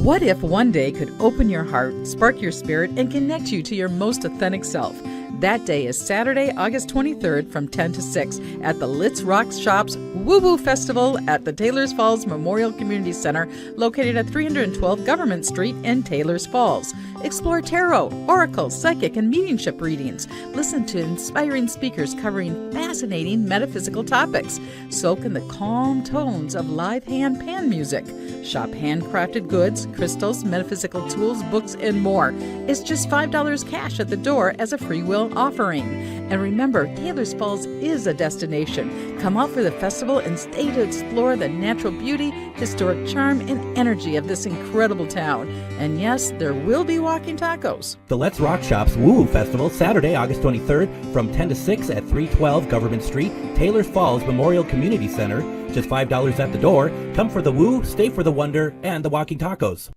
What if one day could open your heart, spark your spirit, and connect you to your most authentic self? That day is Saturday, August 23rd from 10 to 6 at the Litz Rock Shops Woo Woo Festival at the Taylors Falls Memorial Community Center, located at 312 Government Street in Taylors Falls. Explore tarot, oracle, psychic, and mediumship readings. Listen to inspiring speakers covering fascinating metaphysical topics. Soak in the calm tones of live hand pan music. Shop handcrafted goods, crystals, metaphysical tools, books, and more. It's just $5 cash at the door as a free will offering. And remember, Taylors Falls is a destination. Come out for the festival and stay to explore the natural beauty, historic charm, and energy of this incredible town. And yes, there will be walking tacos. The Let's Rock Shops Woo Woo Festival, Saturday, August 23rd from 10 to 6 at 312 Government Street, Taylors Falls Memorial Community Center. Just $5 at the door. Come for the woo, stay for the wonder, and the walking tacos.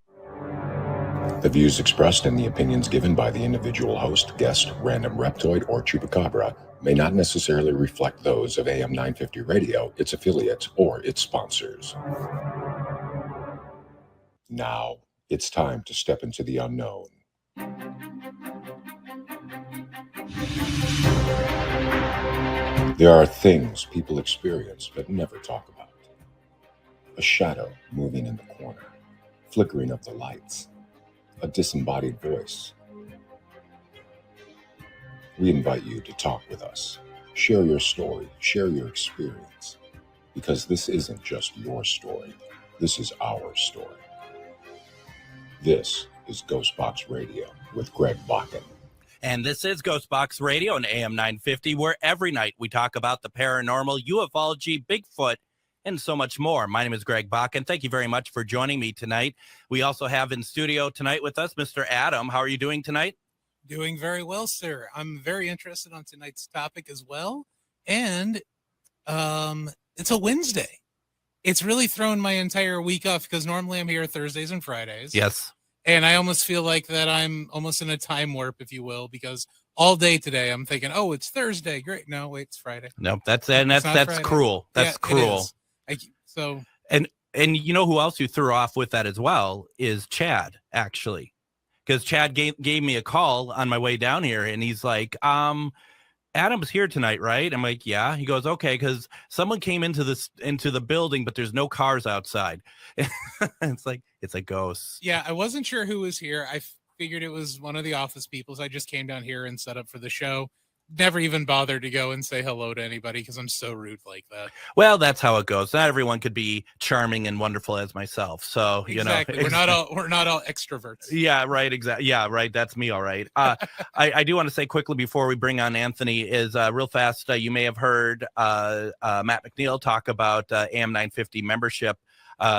The views expressed and the opinions given by the individual host, guest, random reptoid, or chupacabra may not necessarily reflect those of AM 950 Radio, its affiliates, or its sponsors. Now, it's time to step into the unknown. There are things people experience but never talk about. A shadow moving in the corner, flickering of the lights, a disembodied voice. We invite you to talk with us. Share your story, share your experience, because this isn't just your story, this is our story. This is GhostBox Radio with Greg Bakun. And this is GhostBox Radio on AM 950, where every night we talk about the paranormal, ufology, Bigfoot, and so much more. My name is Greg Bakun. Thank you very much for joining me tonight. We also have in studio tonight with us Mr. Adam. How are you doing tonight? Doing very well, sir. I'm very interested on tonight's topic as well. And it's a Wednesday. It's really thrown my entire week off because normally I'm here Thursdays and Fridays. Yes. And I almost feel like that I'm almost in a time warp, if you will, because all day today I'm thinking, oh, it's Thursday. Great. No, wait, it's Friday. No, that's cruel. That's cruel. And you know who else you threw off with that as well is Chad, actually, because Chad gave me a call on my way down here, and he's like, Adam's here tonight, right? I'm like, yeah. He goes, okay, because someone came into the building, but there's no cars outside. It's like, it's a ghost. Yeah, I wasn't sure who was here. I figured it was one of the office people, so I just came down here and set up for the show. Never even bothered to go and say hello to anybody because I'm so rude like that. Well, that's how it goes. Not everyone could be charming and wonderful as myself. So, exactly. We're not all extroverts. Yeah, right. Exactly. Yeah, right. That's me. All right. I do want to say quickly before we bring on Anthony is real fast. You may have heard Matt McNeil talk about AM 950 membership.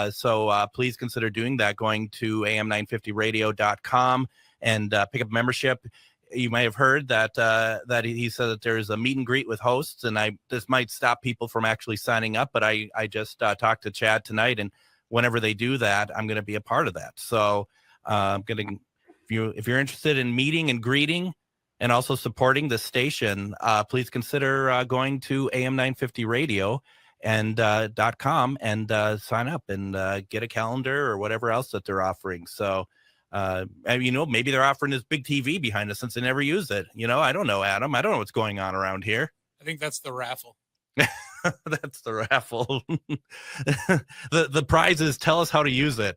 So please consider doing that, going to am950radio.com and pick up membership. You may have heard that he said that there's a meet and greet with hosts, and this might stop people from actually signing up, but I just talked to Chad tonight, and whenever they do that, I'm going to be a part of that. So if you're interested in meeting and greeting and also supporting the station, please consider going to am950radio and .com and sign up and get a calendar or whatever else that they're offering. So maybe they're offering this big TV behind us since they never use it. I don't know, Adam. I don't know what's going on around here. I think that's the raffle. That's the raffle. The prize is tell us how to use it.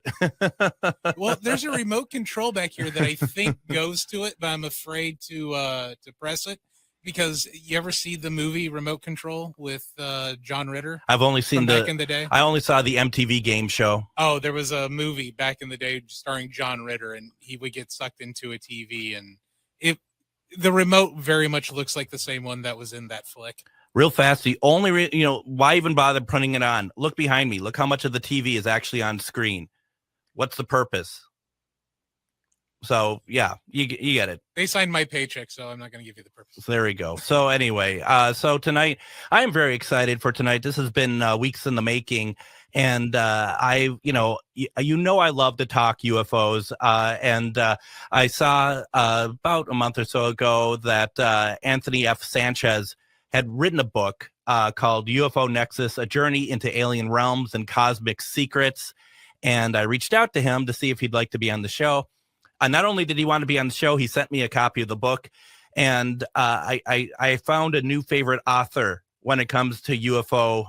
Well, there's a remote control back here that I think goes to it, but I'm afraid to press it. Because you ever see the movie Remote Control with John Ritter? I've only seen back in the day. I only saw the MTV game show. Oh, there was a movie back in the day starring John Ritter, and he would get sucked into a TV, and the remote very much looks like the same one that was in that flick. Real fast, the only why even bother putting it on? Look behind me. Look how much of the TV is actually on screen. What's the purpose? So, yeah, you get it. They signed my paycheck, so I'm not going to give you the purpose. So there we go. So anyway, so tonight, I am very excited for tonight. This has been weeks in the making. And I love to talk UFOs. And I saw about a month or so ago that Anthony F. Sanchez had written a book called UFO Nexus, A Journey into Alien Realms and Cosmic Secrets. And I reached out to him to see if he'd like to be on the show. Not only did he want to be on the show, he sent me a copy of the book. And I found a new favorite author when it comes to UFO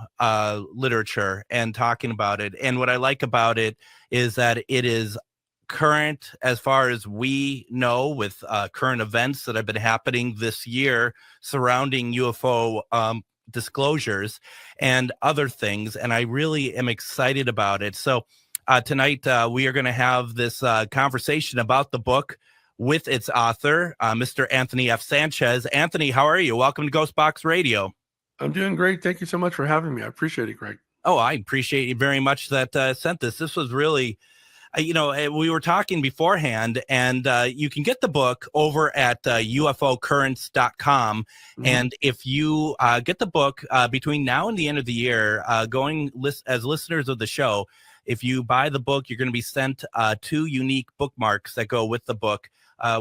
literature and talking about it. And what I like about it is that it is current as far as we know, with current events that have been happening this year surrounding UFO disclosures and other things. And I really am excited about it. So tonight we are going to have this conversation about the book with its author, Mr. Anthony F. Sanchez. Anthony, how are you? Welcome to GhostBox Radio. I'm doing great. Thank you so much for having me. I appreciate it, Greg. Oh, I appreciate you very much that sent this. This was really, we were talking beforehand, and you can get the book over at ufocurrents.com. Mm-hmm. And if you get the book between now and the end of the year, as listeners of the show, if you buy the book, you're going to be sent 2 unique bookmarks that go with the book,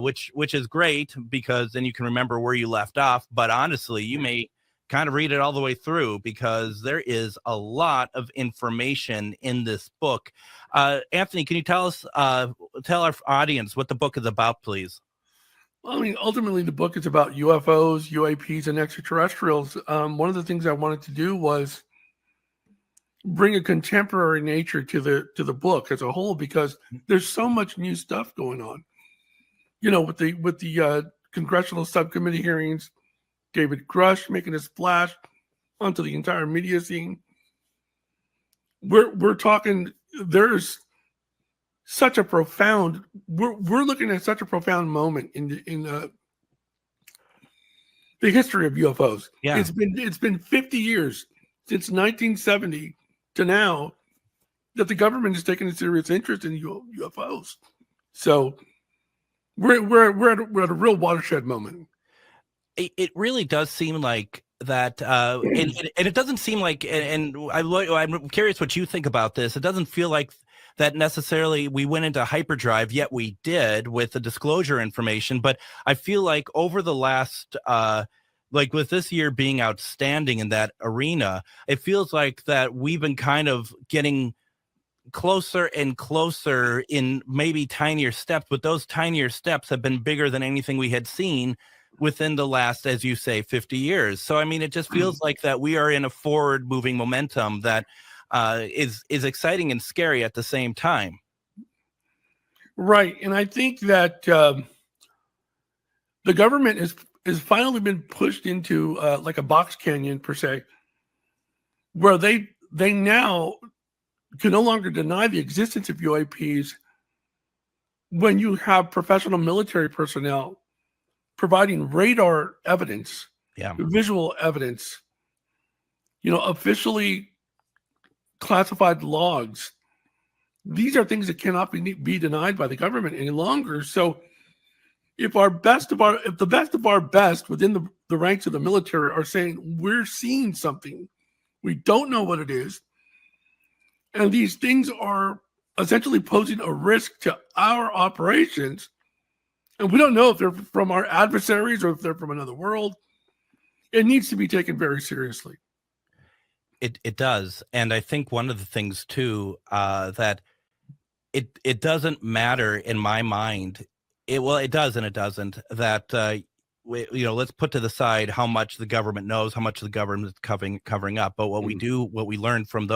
which is great because then you can remember where you left off. But honestly, you may kind of read it all the way through because there is a lot of information in this book. Anthony, can you tell our audience what the book is about, please? Well, I mean, ultimately, the book is about UFOs, UAPs, and extraterrestrials. One of the things I wanted to do was bring a contemporary nature to the book as a whole, because there's so much new stuff going on. With the congressional subcommittee hearings, David Grush making a splash onto the entire media scene. We're talking. There's such a profound. We're looking at such a profound moment in the history of UFOs. Yeah. It's been 50 years since 1970 to now that the government has taken a serious interest in UFOs. So we're at a real watershed moment. It really does seem like that, and it doesn't seem like, and I'm curious what you think about this. It doesn't feel like that necessarily we went into hyperdrive, yet we did with the disclosure information. But I feel like over the last, like with this year being outstanding in that arena, it feels like that we've been kind of getting closer and closer in maybe tinier steps, but those tinier steps have been bigger than anything we had seen within the last, as you say, 50 years. So, I mean, it just feels like that we are in a forward moving momentum that is exciting and scary at the same time. Right. And I think that the government has finally been pushed into like a box canyon per se, where they now can no longer deny the existence of UAPs when you have professional military personnel providing radar evidence, visual evidence, officially classified logs. These are things that cannot be denied by the government any longer. So if the best of our best within the ranks of the military are saying we're seeing something, we don't know what it is, and these things are essentially posing a risk to our operations, and we don't know if they're from our adversaries or if they're from another world, it needs to be taken very seriously. It does. And I think one of the things too, that it doesn't matter in my mind. It does and it doesn't, that let's put to the side how much the government knows, how much the government is covering up. But what we learned from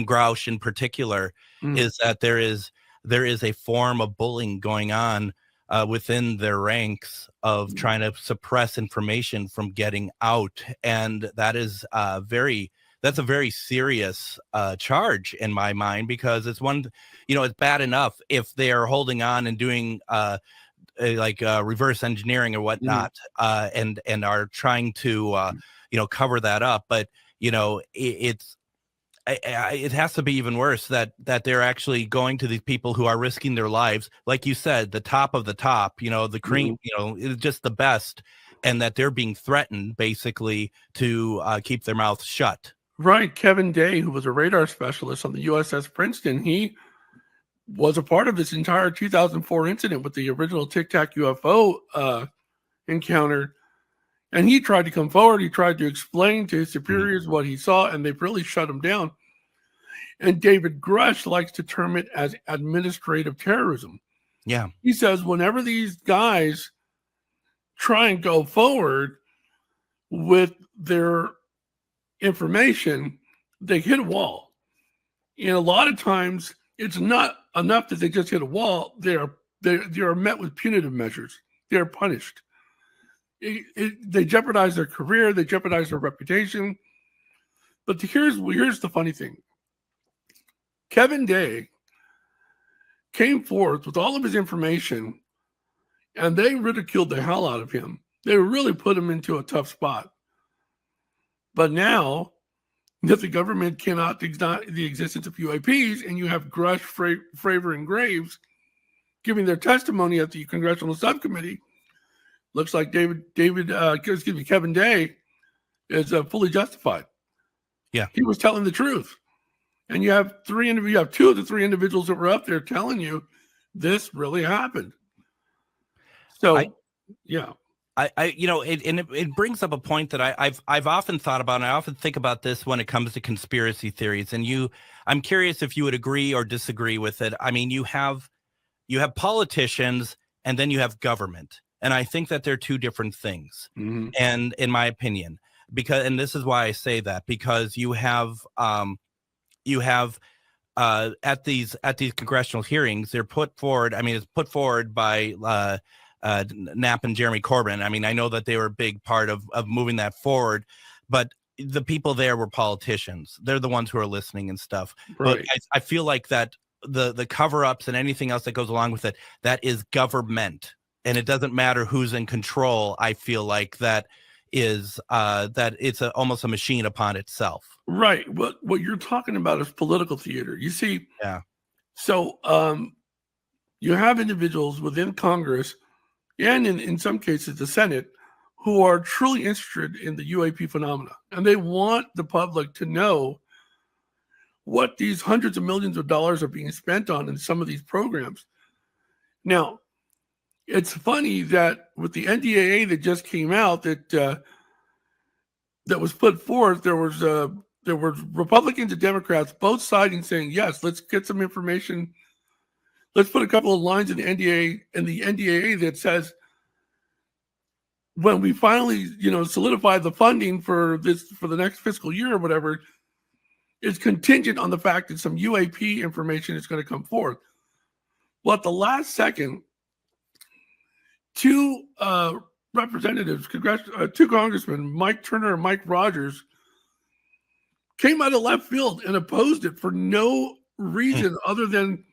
Grouch in particular, is that there is a form of bullying going on within their ranks of trying to suppress information from getting out. And that is that's a very serious charge in my mind, because it's it's bad enough if they are holding on and doing reverse engineering or whatnot, and are trying to cover that up. But it has to be even worse that they're actually going to these people who are risking their lives, like you said, the top of the top, the cream, is just the best, and that they're being threatened basically to keep their mouths shut. Right. Kevin Day, who was a radar specialist on the USS Princeton, he was a part of this entire 2004 incident with the original Tic Tac UFO encounter. And he tried to come forward. He tried to explain to his superiors what he saw, and they really shut him down. And David Grush likes to term it as administrative terrorism. Yeah. He says whenever these guys try and go forward with their information, they hit a wall. And a lot of times it's not enough that they just hit a wall. They are met with punitive measures. They are punished. They jeopardize their career. They jeopardize their reputation. But here's the funny thing. Kevin Day came forth with all of his information, and they ridiculed the hell out of him. They really put him into a tough spot. But now that the government cannot deny the existence of UAPs, and you have Grush, Fravor, and Graves giving their testimony at the congressional subcommittee, looks like Kevin Day is fully justified. Yeah, he was telling the truth. And you have two of the three individuals that were up there telling you this really happened. So, it brings up a point that I've often thought about, and I often think about this when it comes to conspiracy theories. And I'm curious if you would agree or disagree with it. I mean, you have politicians, and then you have government, and I think that they're two different things. Mm-hmm. And in my opinion, and this is why I say that, because you have at these congressional hearings, they're put forward. I mean, it's put forward by Knapp and Jeremy Corbyn. I mean, I know that they were a big part of moving that forward, but the people there were politicians. They're the ones who are listening and stuff. Right. But I feel like that the cover-ups and anything else that goes along with it, that is government, and it doesn't matter who's in control. I feel like that is that it's almost a machine upon itself. Right. What you're talking about is political theater. You see. Yeah. So you have individuals within Congress and in some cases the Senate who are truly interested in the UAP phenomena, and they want the public to know what these hundreds of millions of dollars are being spent on in some of these programs. Now, it's funny that with the NDAA that just came out that was put forth, there were Republicans and Democrats both siding saying, yes, let's get some information. Let's put a couple of lines in the NDAA that says, when we finally, solidify the funding for the next fiscal year or whatever, it's contingent on the fact that some UAP information is going to come forth. Well, at the last second, two representatives, two congressmen, Mike Turner and Mike Rogers, came out of left field and opposed it for no reason other than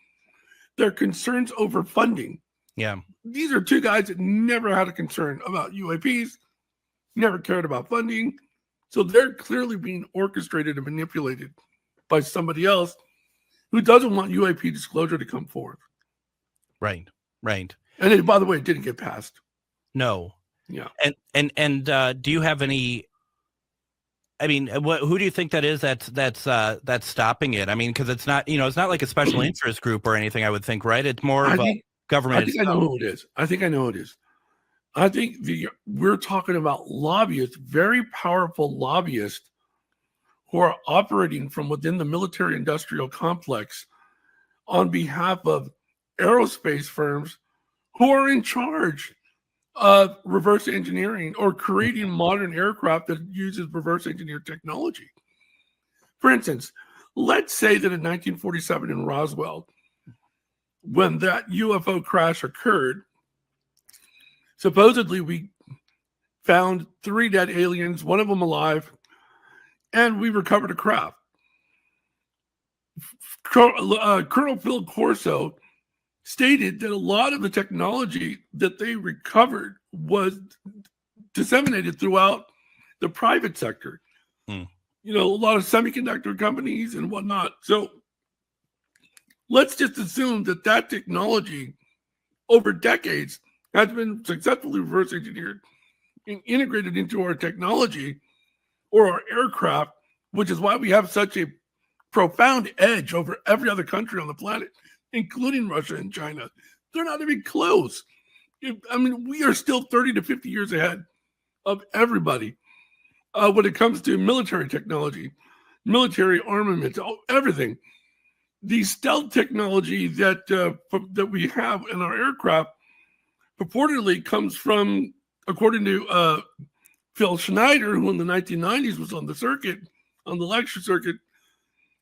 their concerns over funding. Yeah. These are two guys that never had a concern about UAPs, never cared about funding. So they're clearly being orchestrated and manipulated by somebody else who doesn't want UAP disclosure to come forth. Right. Right. And by the way, it didn't get passed. No. Yeah. And do you have any? I mean, who do you think that is? That's stopping it. I mean, because it's not like a special interest group or anything. I would think, right? It's more of a government. I think I know who it is. I think we're talking about lobbyists, very powerful lobbyists, who are operating from within the military-industrial complex on behalf of aerospace firms who are in charge of reverse engineering or creating modern aircraft that uses reverse engineered technology. For instance, let's say that in 1947 in Roswell, when that UFO crash occurred, supposedly we found 3 dead aliens, one of them alive, and we recovered a craft. Colonel Phil Corso stated that a lot of the technology that they recovered was disseminated throughout the private sector. A lot of semiconductor companies and whatnot. So let's just assume that technology over decades has been successfully reverse engineered and integrated into our technology or our aircraft, which is why we have such a profound edge over every other country on the planet, including Russia and China. They're not even close. We are still 30 to 50 years ahead of everybody when it comes to military technology. military armaments, everything. The stealth technology that we have in our aircraft purportedly comes from, according to Phil Schneider, who in the 1990s was on the circuit, on the lecture circuit,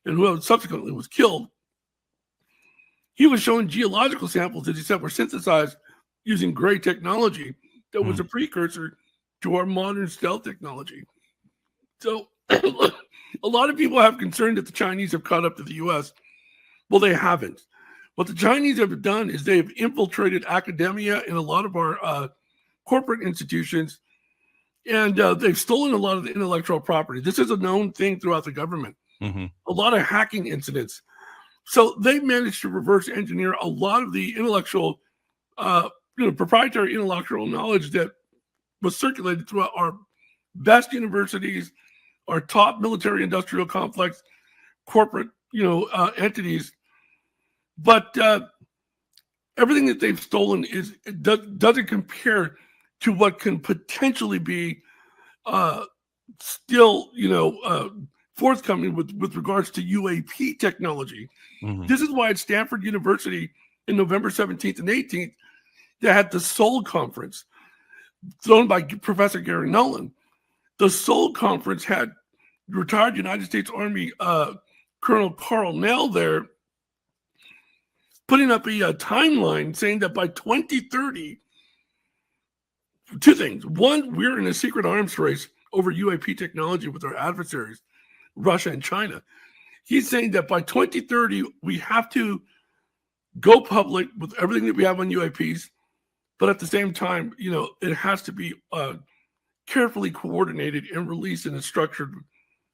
and who subsequently was killed. He was showing geological samples that he said were synthesized using gray technology that was a precursor to our modern stealth technology. So a lot of people have concern that the Chinese have caught up to the U.S. Well, they haven't. What the Chinese have done is they've infiltrated academia and a lot of our corporate institutions, and they've stolen a lot of the intellectual property. This is a known thing throughout the government. A lot of hacking incidents. So they managed to reverse engineer a lot of the intellectual, proprietary intellectual knowledge that was circulated throughout our best universities, our top military industrial complex, corporate, entities. But everything that they've stolen doesn't compare to what can potentially be still, forthcoming with regards to UAP technology. This is why at Stanford University in November 17th and 18th, they had the Seoul Conference thrown by Professor Gary Nolan. The Seoul Conference had retired United States Army Colonel Carl Nell there, putting up a timeline saying that by 2030, two things. One, we're in a secret arms race over UAP technology with our adversaries, Russia and China. He's saying that by 2030, we have to go public with everything that we have on UAPs, but at the same time, it has to be carefully coordinated and released in a structured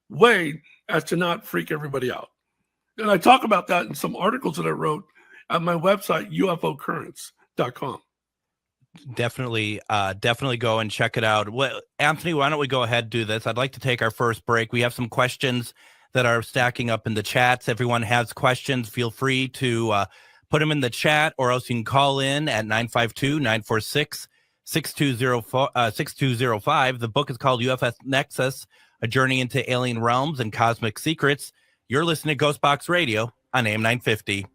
way as to not freak everybody out. And I talk about that in some articles that I wrote at my website, ufocurrents.com. Definitely go and check it out. Well, Anthony, why don't we go ahead and do this? I'd like to take our first break. We have some questions that are stacking up in the chats. Everyone has questions. Feel free to put them in the chat, or else you can call in at 952-946-6205. The book is called UFO Nexus, A Journey into Alien Realms and Cosmic Secrets. You're listening to GhostBox Radio on AM 950.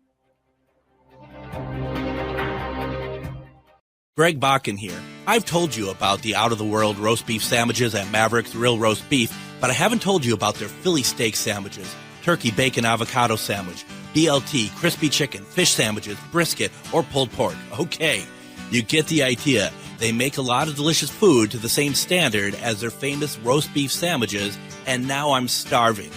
Greg Bakun here. I've told you about the out-of-the-world roast beef sandwiches at Maverick's Real Roast Beef, but I haven't told you about their Philly steak sandwiches, turkey bacon avocado sandwich, BLT, crispy chicken, fish sandwiches, brisket, or pulled pork. Okay, you get the idea. They make a lot of delicious food to the same standard as their famous roast beef sandwiches, and now I'm starving.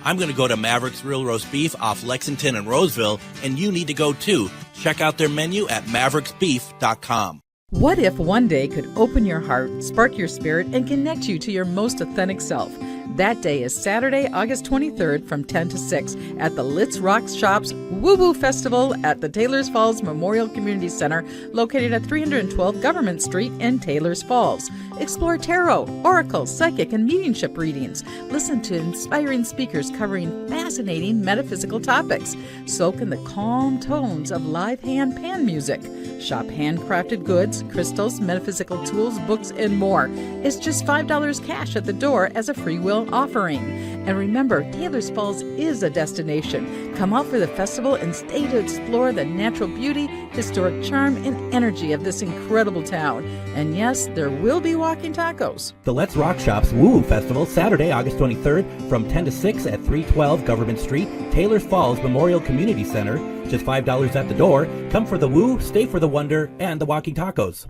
I'm going to go to Maverick's Real Roast Beef off Lexington and Roseville, and you need to go too. Check out their menu at mavericksbeef.com. What if one day could open your heart, spark your spirit, and connect you to your most authentic self? That day is Saturday, August 23rd from 10 to 6 at the Litz Rocks Shops Woo Woo Festival at the Taylors Falls Memorial Community Center, located at 312 Government Street in Taylors Falls. Explore tarot, oracle, psychic, and mediumship readings. Listen to inspiring speakers covering fascinating metaphysical topics. Soak in the calm tones of live hand pan music. Shop handcrafted goods, crystals, metaphysical tools, books, and more. It's just $5 cash at the door as a free will offering. And remember, Taylors Falls is a destination. Come out for the festival and stay to explore the natural beauty, historic charm, and energy of this incredible town. And yes, there will be walking tacos. The Let's Rock Shop's Woo Woo Festival, Saturday, August 23rd from 10 to 6 at 312 Government Street, Taylors Falls Memorial Community Center. Just $5 at the door. Come for the woo, stay for the wonder, and the walking tacos.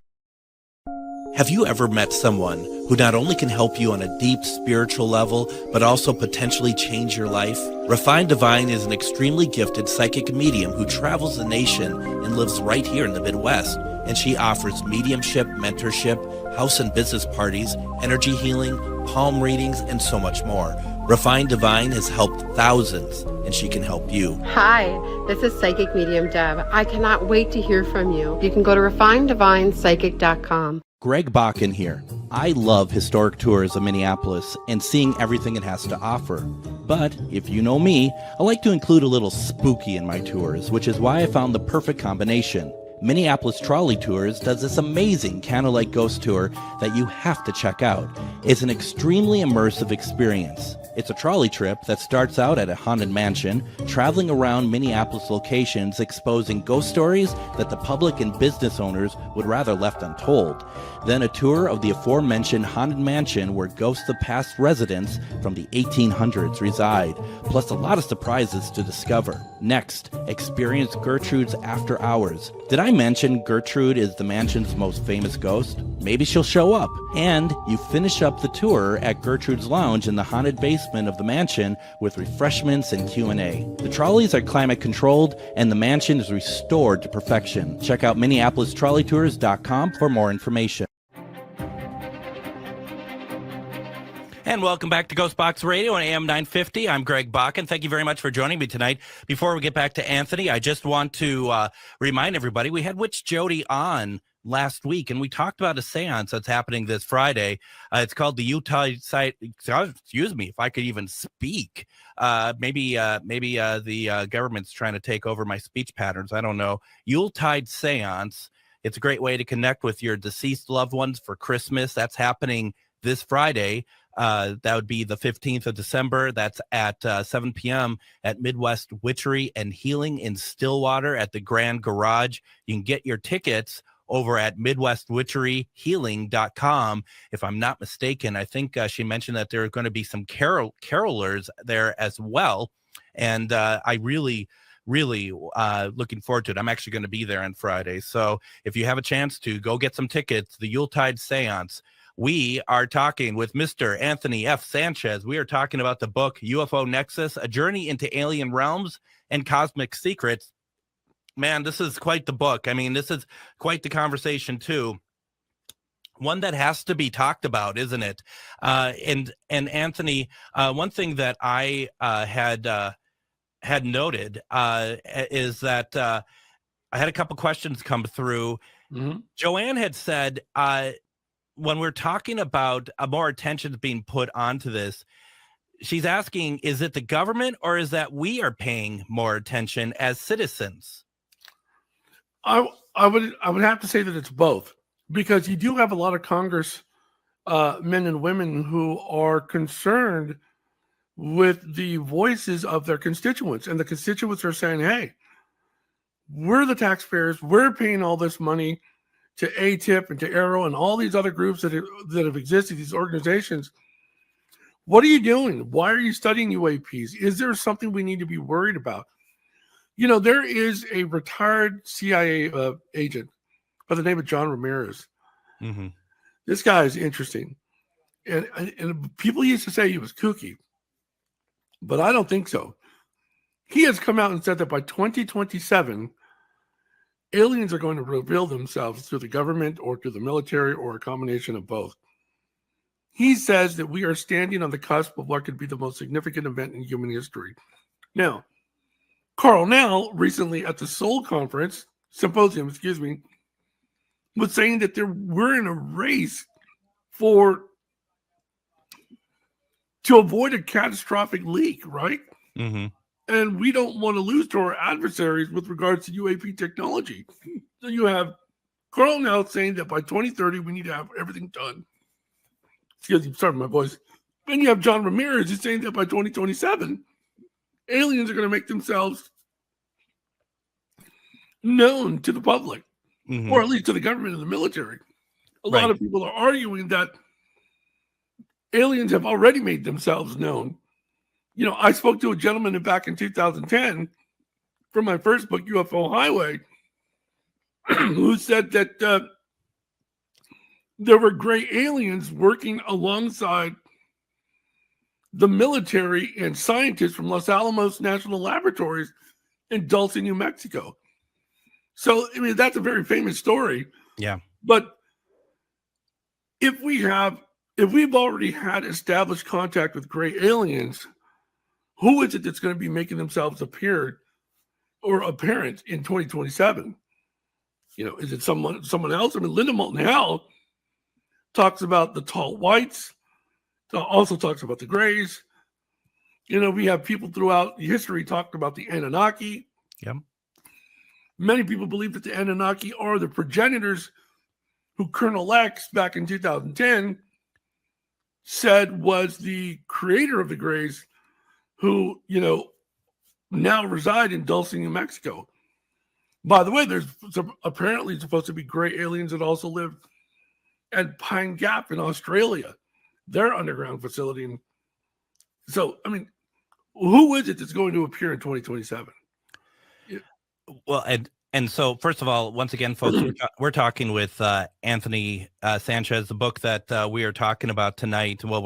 Have you ever met someone who not only can help you on a deep spiritual level, but also potentially change your life? Refined Divine is an extremely gifted psychic medium who travels the nation and lives right here in the Midwest. And she offers mediumship, mentorship, house and business parties, energy healing, palm readings, and so much more. Refined Divine has helped thousands, and she can help you. Hi, this is Psychic Medium Deb. I cannot wait to hear from you. You can go to refineddivinepsychic.com. Greg Bakun here. I love historic tours of Minneapolis and seeing everything it has to offer. But if you know me, I like to include a little spooky in my tours, which is why I found the perfect combination. Minneapolis Trolley Tours does this amazing candlelight ghost tour that you have to check out. It's an extremely immersive experience. It's a trolley trip that starts out at a haunted mansion, traveling around Minneapolis locations exposing ghost stories that the public and business owners would rather left untold. Then a tour of the aforementioned haunted mansion where ghosts of past residents from the 1800s reside, plus a lot of surprises to discover. Next, experience Gertrude's After Hours. Did I mention Gertrude is the mansion's most famous ghost? Maybe she'll show up. And you finish up the tour at Gertrude's Lounge in the haunted basement of the mansion with refreshments and Q&A. The trolleys are climate controlled and the mansion is restored to perfection. Check out MinneapolisTrolleyTours.com for more information. And welcome back to GhostBox Radio on AM 950. I'm Greg Bakun. Thank you very much for joining me tonight. Before we get back to Anthony, I just want to remind everybody, we had Witch Jody on last week, and we talked about a seance that's happening this Friday. It's called the Yuletide site. Excuse me, if I could even speak. Maybe the government's trying to take over my speech patterns. I don't know. Yuletide seance. It's a great way to connect with your deceased loved ones for Christmas. That's happening this Friday. That would be the 15th of December. That's at 7 p.m. at Midwest Witchery and Healing in Stillwater at the Grand Garage. You can get your tickets over at MidwestWitcheryHealing.com. If I'm not mistaken, I think she mentioned that there are going to be some carolers there as well. And I really looking forward to it. I'm actually going to be there on Friday. So if you have a chance to go get some tickets, the Yuletide Seance. We are talking with Mr. Anthony F. Sanchez. We are talking about the book UFO Nexus, A Journey into Alien Realms and Cosmic Secrets. Man, this is quite the book. I mean, this is quite the conversation too. One that has to be talked about, isn't it? And Anthony, one thing that I had noted is that I had a couple questions come through. Mm-hmm. Joanne had said, when we're talking about more attention being put onto this, she's asking, is it the government or is that we are paying more attention as citizens? I would have to say that it's both, because you do have a lot of Congress men and women who are concerned with the voices of their constituents, and the constituents are saying, hey, we're the taxpayers, we're paying all this money to ATIP and to Arrow and all these other groups that have existed, these organizations. What are you doing? Why are you studying UAPs? Is there something we need to be worried about? You know, there is a retired CIA agent by the name of John Ramirez. Mm-hmm. This guy is interesting. And people used to say he was kooky, but I don't think so. He has come out and said that by 2027, aliens are going to reveal themselves through the government or through the military or a combination of both. He says that we are standing on the cusp of what could be the most significant event in human history. Now, Carl Nell recently at the Symposium, was saying that we're in a race to avoid a catastrophic leak, right? Mm-hmm. And we don't want to lose to our adversaries with regards to UAP technology. So you have Carl Nell saying that by 2030, we need to have everything done. Excuse me, sorry, my voice. Then you have John Ramirez who's saying that by 2027, aliens are going to make themselves known to the public, mm-hmm. or at least to the government and the military. A lot of people are arguing that aliens have already made themselves known. You know, I spoke to a gentleman back in 2010 from my first book, UFO Highway, who said that there were gray aliens working alongside the military and scientists from Los Alamos National Laboratories in Dulce, New Mexico. So, I mean, that's a very famous story. Yeah. But if we've already had established contact with gray aliens, who is it that's going to be making themselves apparent in 2027? You know, is it someone else? I mean, Linda Moulton Howe talks about the tall whites, also talks about the grays. You know, we have people throughout history talking about the Anunnaki. Yep. Many people believe that the Anunnaki are the progenitors who Colonel X back in 2010 said was the creator of the Greys, who, now reside in Dulce, New Mexico. By the way, there's apparently supposed to be gray aliens that also live at Pine Gap in Australia, their underground facility. And so, I mean, who is it that's going to appear in 2027? Well, and so first of all, once again, folks, we're talking with Anthony Sanchez. The book that we are talking about tonight. Well,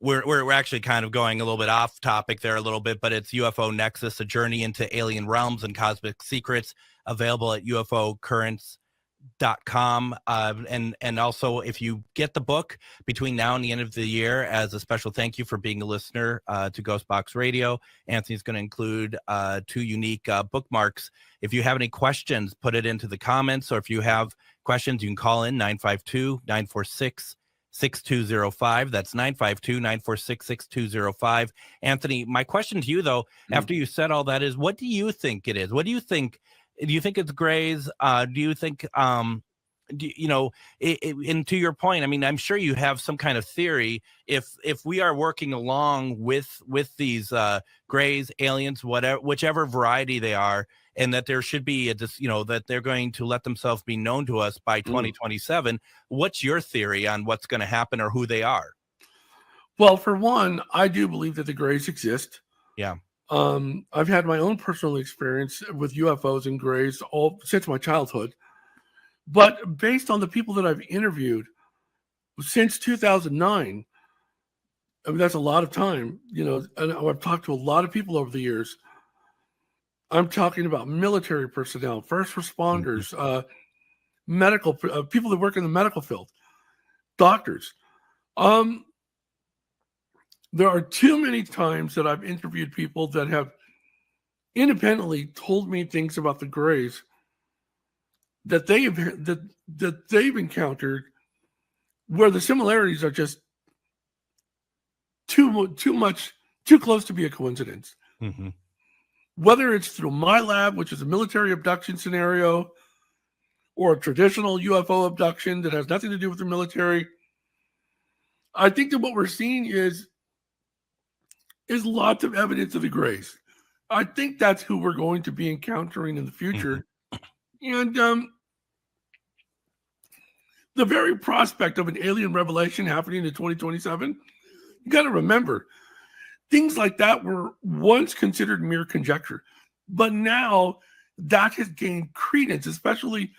we're actually kind of going a little bit off topic there a little bit, but it's UFO Nexus: A Journey into Alien Realms and Cosmic Secrets, available at UFOcurrents.com. And also, if you get the book between now and the end of the year, as a special thank you for being a listener to GhostBox Radio, Anthony's going to include 2 unique bookmarks. If you have any questions, put it into the comments, or if you have questions, you can call in 952-946-6205. That's 952-946-6205. Anthony, my question to you, though, after you said all that, is what do you think it is? What do you think? Do you think it's Greys? Do you think, and to your point, I mean, I'm sure you have some kind of theory. If we are working along with these Greys, aliens, whichever variety they are, and that there should be that they're going to let themselves be known to us by 2027. What's your theory on what's going to happen or who they are? Well, for one, I do believe that the Greys exist. Yeah. I've had my own personal experience with UFOs and Greys all since my childhood. But based on the people that I've interviewed since 2009, I mean, that's a lot of time, and I've talked to a lot of people over the years. I'm talking about military personnel, first responders, medical people that work in the medical field, doctors. There are too many times that I've interviewed people that have independently told me things about the Greys that they've encountered, where the similarities are just too close to be a coincidence. Mm-hmm. Whether it's through my lab, which is a military abduction scenario, or a traditional UFO abduction that has nothing to do with the military, I think that what we're seeing is lots of evidence of the Greys. I think that's who we're going to be encountering in the future. Mm-hmm. And the very prospect of an alien revelation happening in 2027, you got to remember, things like that were once considered mere conjecture. But now that has gained credence, especially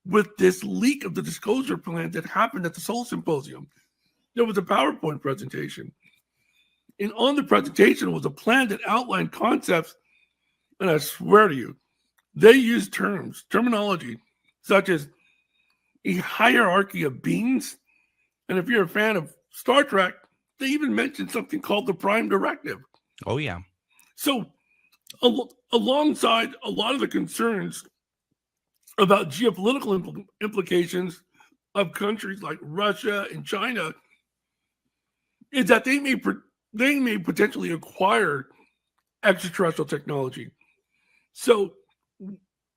with this leak of the disclosure plan that happened at the Seoul Symposium. There was a PowerPoint presentation. And on the presentation was a plan that outlined concepts. And I swear to you, they used terminology such as a hierarchy of beings. And if you're a fan of Star Trek, they even mentioned something called the Prime Directive. Oh, yeah. So alongside a lot of the concerns about geopolitical implications of countries like Russia and China, is that they may potentially acquire extraterrestrial technology. So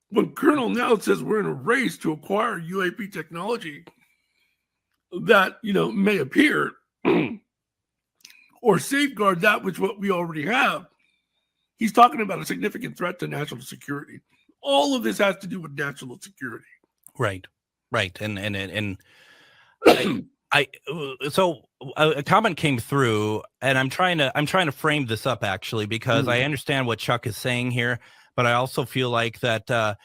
when Colonel Now says we're in a race to acquire UAP technology that may appear or safeguard that which what we already have, he's talking about a significant threat to national security. All of this has to do with national security. Right. And so a comment came through, and I'm trying to frame this up actually, because I understand what Chuck is saying here, but I also feel like that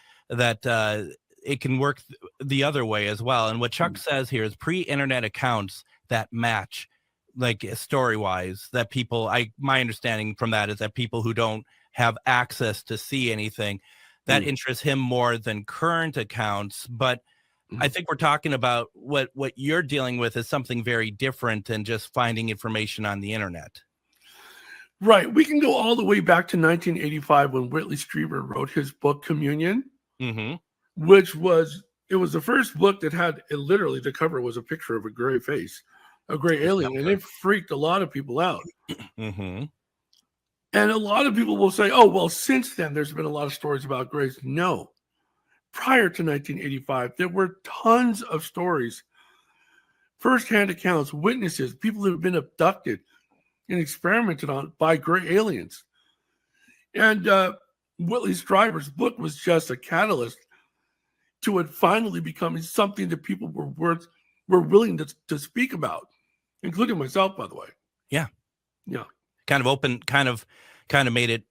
it can work the other way as well. And what Chuck says here is pre-internet accounts that match, like story-wise, that people, my understanding from that is that people who don't have access to see anything, that interests him more than current accounts. But I think we're talking about what you're dealing with is something very different than just finding information on the internet. Right. We can go all the way back to 1985 when Whitley Strieber wrote his book Communion, which was the first book that had literally the cover was a picture of a gray face, a gray alien, and it freaked a lot of people out. And a lot of people will say, oh, well, since then, there's been a lot of stories about grays. No. Prior to 1985, there were tons of stories firsthand accounts, witnesses, people that have been abducted and experimented on by gray aliens. And Whitley Strieber's book was just a catalyst to it finally becoming something that people were willing to speak about, including myself, by the way. Yeah. Yeah. Kind of made it,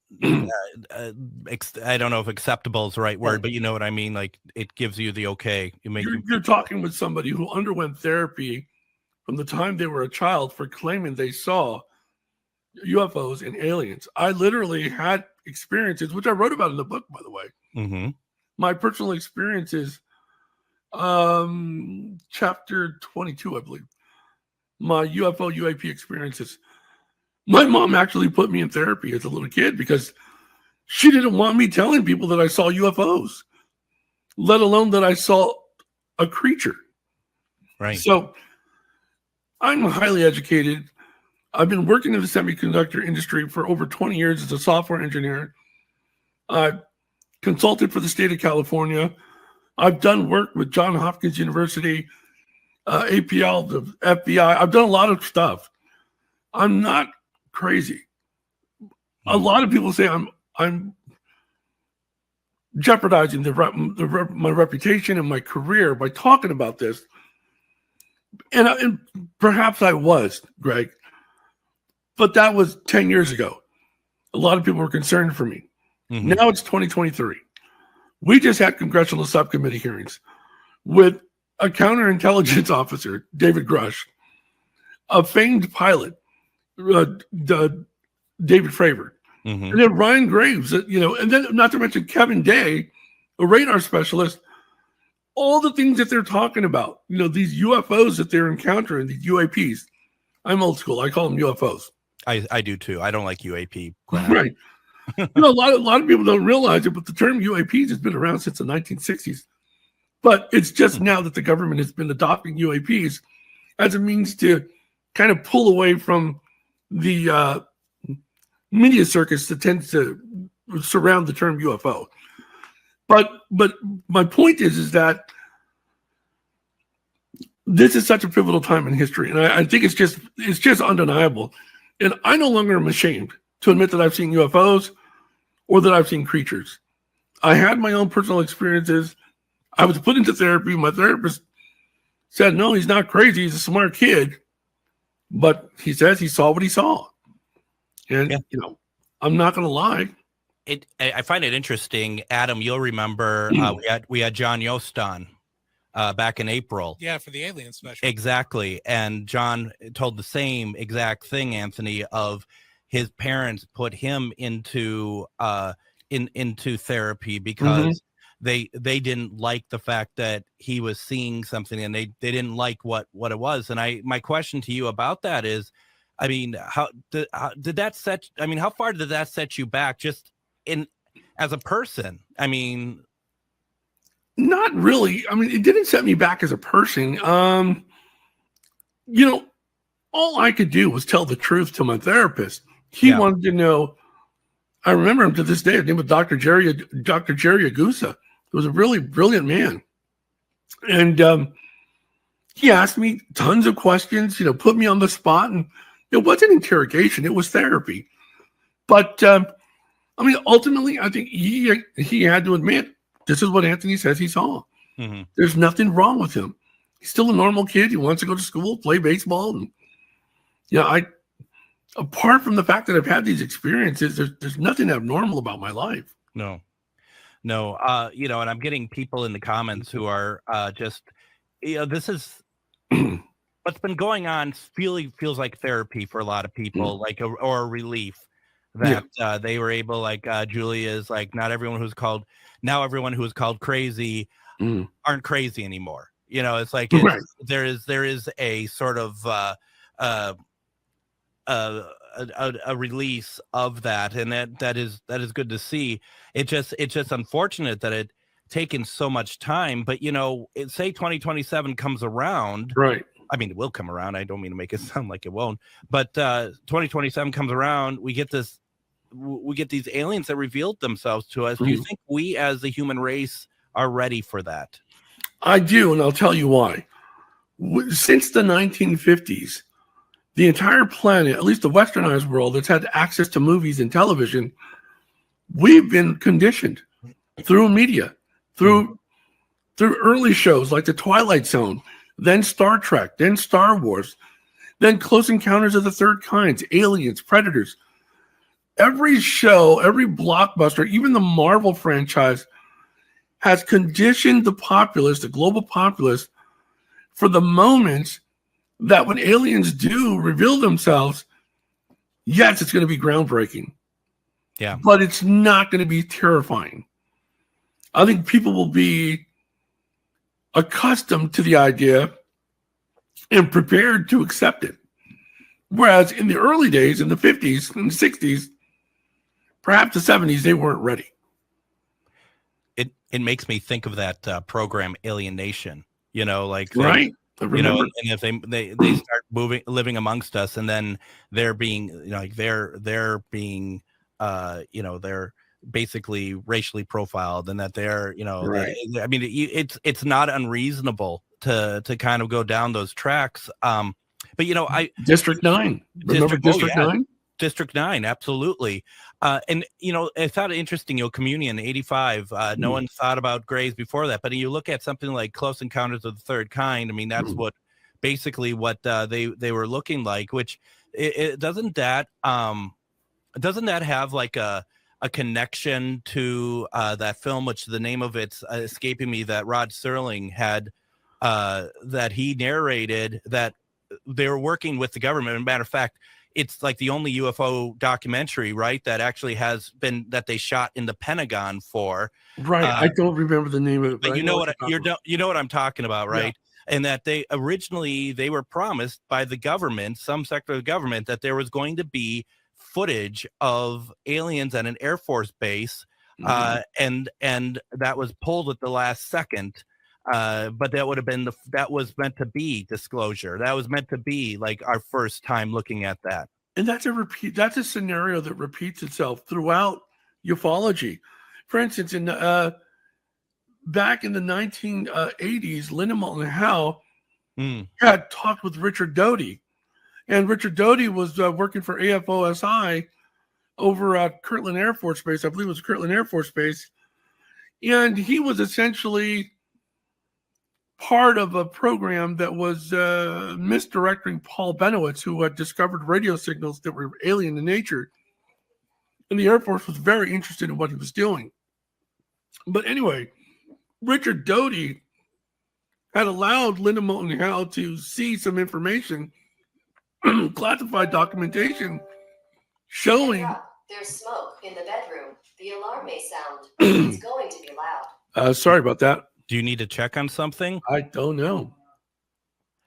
I don't know if acceptable is the right word, but you know what I mean? Like, it gives you the okay. You're talking with somebody who underwent therapy from the time they were a child for claiming they saw UFOs and aliens. I literally had experiences, which I wrote about in the book, by the way. Mm-hmm. My personal experiences, chapter 22, I believe. My UFO UAP experiences. My mom actually put me in therapy as a little kid because she didn't want me telling people that I saw UFOs, let alone that I saw a creature. Right. So I'm highly educated. I've been working in the semiconductor industry for over 20 years as a software engineer. I've consulted for the state of California. I've done work with Johns Hopkins University, APL, the FBI. I've done a lot of stuff. I'm not crazy. A lot of people say I'm jeopardizing my reputation and my career by talking about this, and perhaps I was, Greg, but that was 10 years ago. A lot of people were concerned for me. Mm-hmm. Now it's 2023. We just had congressional subcommittee hearings with a counterintelligence officer, David Grush, a famed pilot, David Fravor, and then Ryan Graves, and then not to mention Kevin Day, a radar specialist. All the things that they're talking about, these UFOs that they're encountering, these UAPs. I'm old school. I call them UFOs. I do too. I don't like UAP. Right. A lot of people don't realize it, but the term UAPs has been around since the 1960s. But it's just now that the government has been adopting UAPs as a means to kind of pull away from the media circus that tends to surround the term UFO. But my point is that this is such a pivotal time in history, and I think it's just undeniable. And I no longer am ashamed to admit that I've seen UFOs or that I've seen creatures. I had my own personal experiences. I was put into therapy. My therapist said, no, he's not crazy. He's a smart kid. But he says he saw what he saw. And, I'm not going to lie. I find it interesting, Adam, you'll remember we had John Yost on back in April. Yeah, for the alien special. Exactly. And John told the same exact thing, Anthony, of his parents put him into therapy because they didn't like the fact that he was seeing something, and they didn't like what it was. And my question to you about that is, I mean, how did that set? I mean, how far did that set you back, just as a person? I mean, not really. I mean, it didn't set me back as a person. All I could do was tell the truth to my therapist. He wanted to know. I remember him to this day. His name was Dr. Jerry Agusa. He was a really brilliant man. And he asked me tons of questions, put me on the spot. And it wasn't interrogation. It was therapy. But, ultimately, I think he had to admit, this is what Anthony says he saw. Mm-hmm. There's nothing wrong with him. He's still a normal kid. He wants to go to school, play baseball. And, apart from the fact that I've had these experiences, there's nothing abnormal about my life. No. And I'm getting people in the comments who are just, this is what's been going on. Feels like therapy for a lot of people, like or a relief that they were able, like Julia is like, not everyone who's called crazy aren't crazy anymore. It's like there is a sort of a release of that, and that is good to see. It's just unfortunate that it taken so much time, but say 2027 comes around, right? I mean, it will come around. I don't mean to make it sound like it won't, but 2027 comes around, we get these aliens that revealed themselves to us. Do you think we as the human race are ready for that? I do, and I'll tell you why. Since the 1950s, the entire planet, at least the westernized world that's had access to movies and television, we've been conditioned through media, through early shows like The Twilight Zone, then Star Trek, then Star Wars, then Close Encounters of the Third Kind, Aliens, Predators. Every show, every blockbuster, even the Marvel franchise has conditioned the populace, the global populace, for the moments that when aliens do reveal themselves, yes, it's going to be groundbreaking. Yeah. But it's not going to be terrifying. I think people will be accustomed to the idea and prepared to accept it. Whereas in the early days, in the 50s and 60s, perhaps the 70s, they weren't ready. It makes me think of that program Alien Nation, like right. And if they start living amongst us, and then they're being they're being they're basically racially profiled, and that they're right. I mean, it's not unreasonable to kind of go down those tracks. But District 9. Remember District 9? District 9, absolutely. And I thought it interesting, Communion 85, no one thought about Grays before that, but you look at something like Close Encounters of the Third Kind. I mean, that's what they were looking like, which it doesn't that have like a connection to that film, which the name of it's escaping me, that Rod Serling had, that he narrated, that they were working with the government. As a matter of fact, it's like the only UFO documentary, right, that actually has been, that they shot in the Pentagon for. Right. I don't remember the name of it. But you know what I'm talking about, right? Yeah. And that they were promised by the government, some sector of the government, that there was going to be footage of aliens at an Air Force base, and that was pulled at the last second. But that was meant to be disclosure. That was meant to be like our first time looking at that. And that's a scenario that repeats itself throughout ufology. For instance, back in the 1980s, Linda Moulton Howe had talked with Richard Doty, and Richard Doty was working for AFOSI over at Kirtland Air Force Base. I believe it was Kirtland Air Force Base, and he was essentially part of a program that was misdirecting Paul Benowitz, who had discovered radio signals that were alien in nature. And the Air Force was very interested in what he was doing. But anyway, Richard Doty had allowed Linda Moulton Howe to see some information, classified documentation, showing... There's smoke in the bedroom. The alarm may sound. It's going to be loud. Sorry about that. Do you need to check on something? I don't know.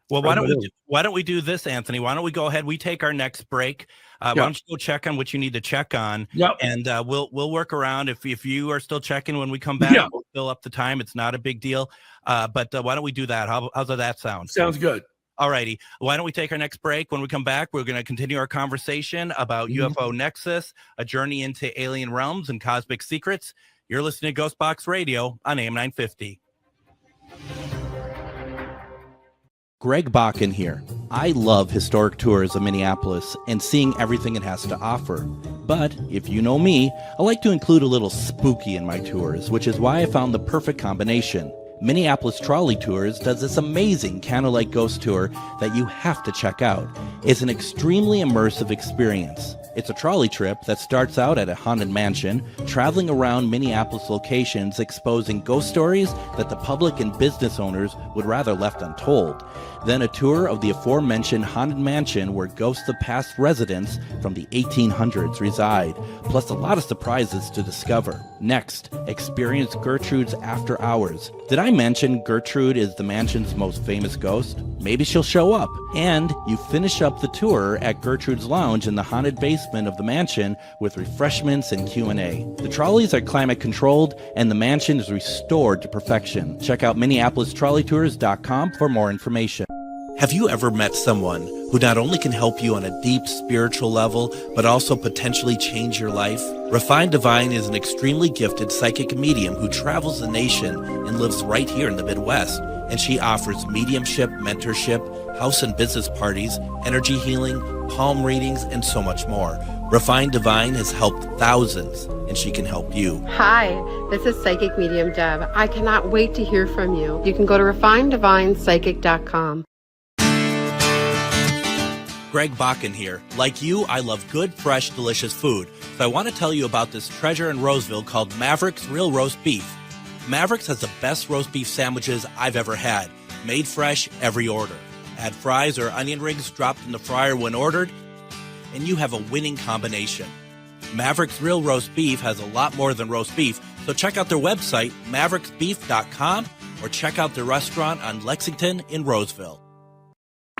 Well, why don't we do this, Anthony? Why don't we go ahead? We take our next break. Why don't you go check on what you need to check on? Yep. And we'll work around. If you are still checking when we come back, we'll fill up the time. It's not a big deal. But why don't we do that? How's that sound? Sounds good. All righty. Why don't we take our next break? When we come back, we're going to continue our conversation about UFO Nexus, a journey into alien realms and cosmic secrets. You're listening to GhostBox Radio on AM 950. Greg Bakun here. I love historic tours of Minneapolis and seeing everything it has to offer. But if you know me, I like to include a little spooky in my tours, which is why I found the perfect combination. Minneapolis Trolley Tours does this amazing candlelight ghost tour that you have to check out. It's an extremely immersive experience. It's a trolley trip that starts out at a haunted mansion, traveling around Minneapolis locations exposing ghost stories that the public and business owners would rather left untold. Then a tour of the aforementioned haunted mansion where ghosts of past residents from the 1800s reside, plus a lot of surprises to discover. Next, experience Gertrude's After Hours. Did I mention Gertrude is the mansion's most famous ghost? Maybe she'll show up. And you finish up the tour at Gertrude's Lounge in the haunted basement of the mansion with refreshments and Q&A. The trolleys are climate controlled and the mansion is restored to perfection. Check out MinneapolisTrolleyTours.com for more information. Have you ever met someone who not only can help you on a deep spiritual level, but also potentially change your life? Refined Divine is an extremely gifted psychic medium who travels the nation and lives right here in the Midwest. and she offers mediumship, mentorship, house and business parties, energy healing, palm readings, and so much more. Refined Divine has helped thousands, and she can help you. Hi, this is Psychic Medium Deb. I cannot wait to hear from you. You can go to refineddivinepsychic.com. Greg Bakun here. Like you, I love good, fresh, delicious food. So I want to tell you about this treasure in Roseville called Maverick's Real Roast Beef. Maverick's has the best roast beef sandwiches I've ever had. Made fresh every order. Add fries or onion rings dropped in the fryer when ordered, and you have a winning combination. Maverick's Real Roast Beef has a lot more than roast beef, so check out their website, mavericksbeef.com, or check out their restaurant on Lexington in Roseville.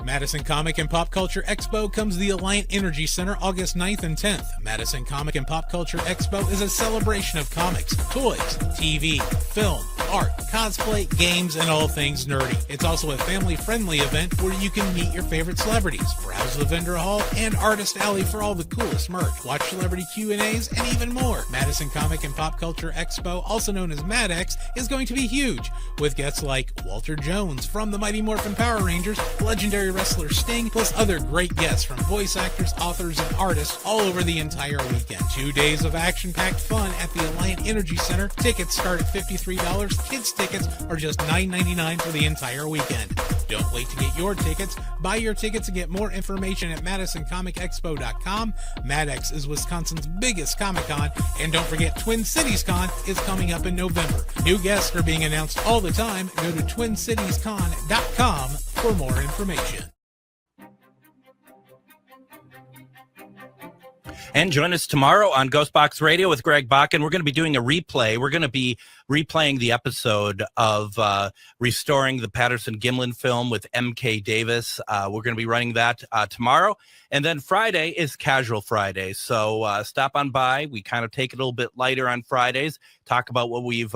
Madison Comic and Pop Culture Expo comes to the Alliant Energy Center August 9th and 10th. Madison Comic and Pop Culture Expo is a celebration of comics, toys, TV, film, art, cosplay, games, and all things nerdy. It's also a family-friendly event where you can meet your favorite celebrities, browse the vendor hall, and artist alley for all the coolest merch, watch celebrity Q&As, and even more. Madison Comic and Pop Culture Expo, also known as MadX, is going to be huge, with guests like Walter Jones from the Mighty Morphin Power Rangers, legendary wrestler Sting, plus other great guests from voice actors, authors, and artists all over the entire weekend. 2 days of action-packed fun at the Alliant Energy Center. Tickets start at $53. Kids tickets are just $9.99 for the entire weekend. Don't wait to get your tickets. Buy your tickets and get more information at MadisonComicExpo.com. MadX is Wisconsin's biggest Comic-Con, and don't forget Twin Cities Con is coming up in November. New guests are being announced all the time. Go to TwinCitiesCon.com for more information. And join us tomorrow on GhostBox Radio with Greg Bakun. We're going to be doing a replay. We're going to be replaying the episode of Restoring the Patterson-Gimlin film with M.K. Davis. We're going to be running that tomorrow. And then Friday is Casual Friday. So stop on by. We kind of take it a little bit lighter on Fridays, talk about what we've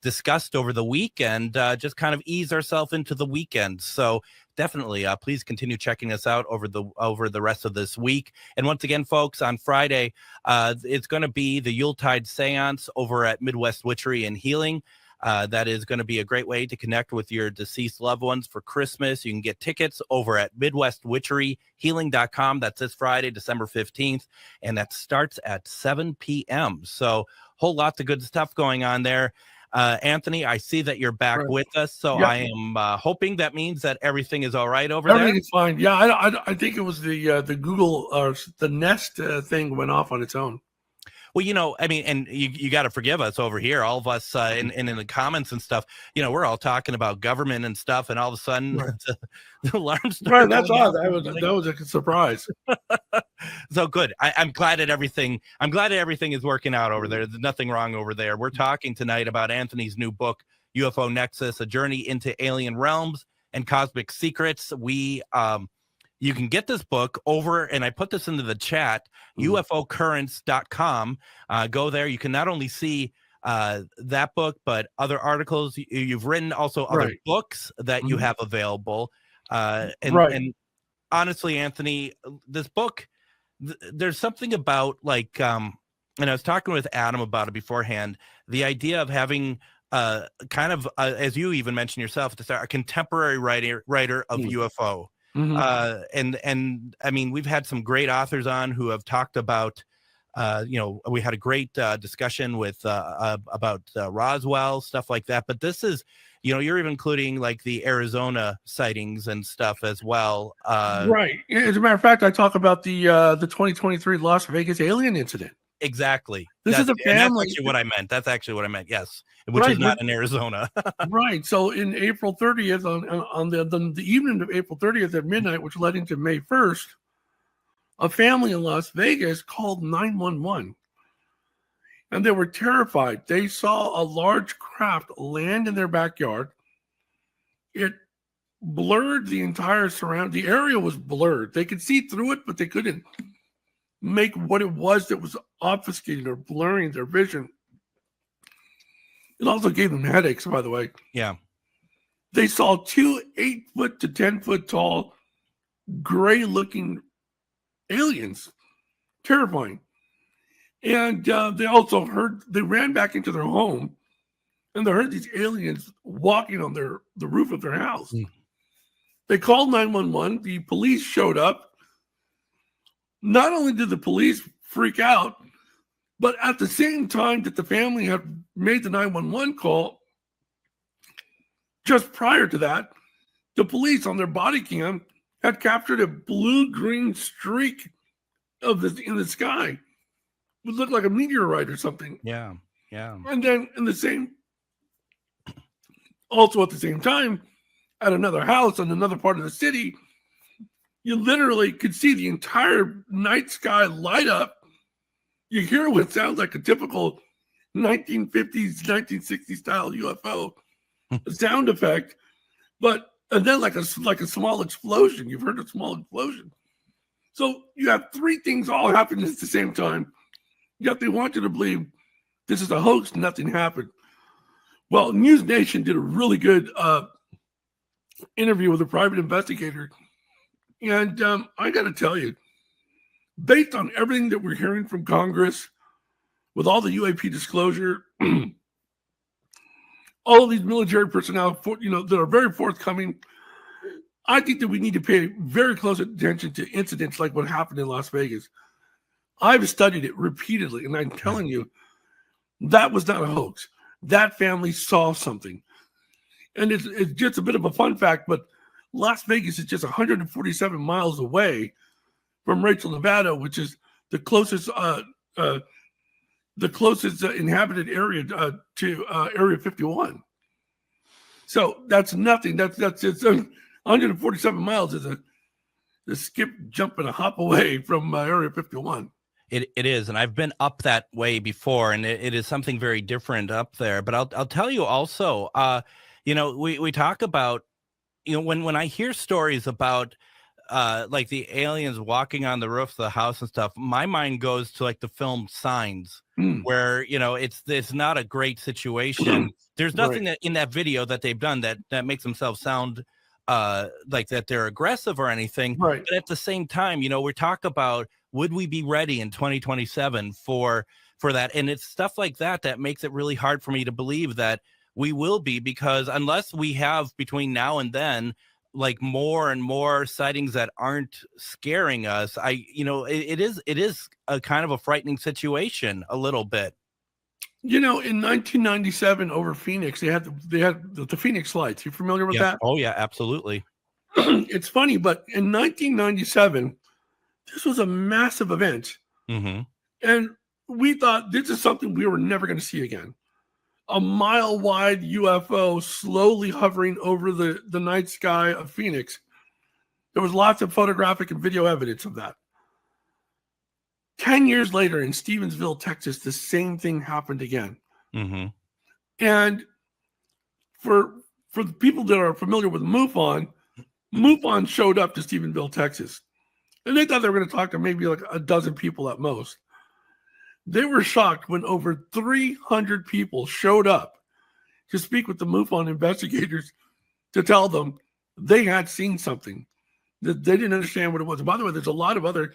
discussed over the week, and just kind of ease ourselves into the weekend. So definitely please continue checking us out over the rest of this week. And once again, folks, on Friday it's going to be the Yuletide Seance over at Midwest Witchery and Healing. That is going to be a great way to connect with your deceased loved ones for Christmas. You can get tickets over at MidwestWitcheryHealing.com. That's this Friday, December 15th, and that starts at 7 p.m. So whole lots of good stuff going on there. Anthony, I see that you're back with us, so yep. I am hoping that means that everything is all right over there. Everything is fine. Yeah, I think it was the Google or the Nest thing went off on its own. Well, you know, I mean, and you got to forgive us over here, all of us in the comments and stuff. You know, we're all talking about government and stuff, and all of a sudden, the alarms. Right, that's odd. That was a surprise. So good. I'm glad that everything is working out over there. There's nothing wrong over there. We're talking tonight about Anthony's new book, UFO Nexus: A Journey into Alien Realms and Cosmic Secrets. You can get this book over, and I put this into the chat, UFOcurrents.com. Go there. You can not only see that book, but other articles you've written, also other books that you have available. And honestly, Anthony, this book, there's something about and I was talking with Adam about it beforehand, the idea of having as you even mentioned yourself, a contemporary writer of UFO. And I mean, we've had some great authors on who have talked about, we had a great discussion with about Roswell, stuff like that. But this is, you're even including like the Arizona sightings and stuff as well. Right. As a matter of fact, I talk about the 2023 Las Vegas alien incident. Exactly. This is a family. That's actually what I meant. Yes. Which is not in Arizona. Right. So in April 30th, on the evening of April 30th at midnight, which led into May 1st, a family in Las Vegas called 911. And they were terrified. They saw a large craft land in their backyard. It blurred the entire the area was blurred. They could see through it, but they couldn't make what it was that was obfuscating or blurring their vision. It also gave them headaches, by the way. Yeah. They saw 2 8-foot to 10-foot tall, gray-looking aliens. Terrifying. And they also they ran back into their home, and they heard these aliens walking on the roof of their house. They called 911. The police showed up. Not only did the police freak out, but at the same time that the family had made the 911 call, just prior to that, the police on their body cam had captured a blue-green streak in the sky. It would look like a meteorite or something. Yeah. And then also at the same time, at another house in another part of the city, you literally could see the entire night sky light up. You hear what sounds like a typical 1950s, 1960s style UFO sound effect, and then like a small explosion. You've heard a small explosion. So you have three things all happening at the same time, yet they want you to believe this is a hoax, nothing happened. Well, News Nation did a really good interview with a private investigator. And I got to tell you, based on everything that we're hearing from Congress, with all the UAP disclosure, all of these military personnel, that are very forthcoming, I think that we need to pay very close attention to incidents like what happened in Las Vegas. I've studied it repeatedly, and I'm telling you, that was not a hoax. That family saw something. And it's just a bit of a fun fact, but Las Vegas is just 147 miles away from Rachel, Nevada, which is the closest inhabited area to Area 51. So that's nothing. That's 147 miles is a skip, jump, and a hop away from Area 51. It is, and I've been up that way before, and it is something very different up there. But I'll tell you also, we talk about, when I hear stories about like the aliens walking on the roof of the house and stuff, my mind goes to like the film Signs, where it's not a great situation. There's nothing that in that video that they've done that makes themselves sound like that they're aggressive or anything. Right. But at the same time, we talk about, would we be ready in 2027 for that? And it's stuff like that makes it really hard for me to believe that we will be, because unless we have between now and then like more and more sightings that aren't scaring us, it is a kind of a frightening situation a little bit. In 1997 over Phoenix, they had the Phoenix lights. You familiar with that? Oh yeah, absolutely. It's funny, but in 1997, this was a massive event. Mm-hmm. And we thought this is something we were never going to see again. A mile-wide UFO slowly hovering over the night sky of Phoenix. There was lots of photographic and video evidence of that. 10 years later in Stevensville, Texas, the same thing happened again. Mm-hmm. And for the people that are familiar with MUFON showed up to Stevensville, Texas. And they thought they were going to talk to maybe like a dozen people at most. They were shocked when over 300 people showed up to speak with the MUFON investigators to tell them they had seen something, that they didn't understand what it was. And by the way, there's a lot of other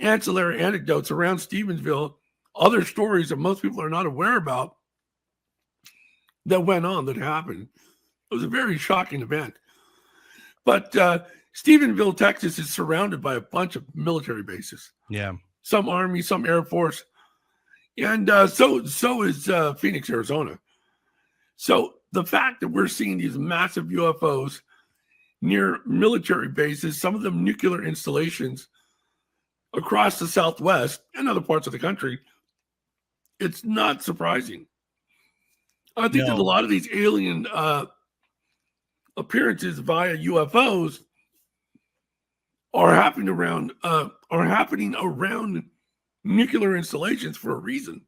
ancillary anecdotes around Stevensville, other stories that most people are not aware about that went on, that happened. It was a very shocking event. But Stevensville, Texas is surrounded by a bunch of military bases. Yeah. Some Army, some Air Force. And so is Phoenix, Arizona. So the fact that we're seeing these massive UFOs near military bases, some of them nuclear installations across the Southwest and other parts of the country, it's not surprising. I think that a lot of these alien appearances via UFOs are happening around nuclear installations for a reason.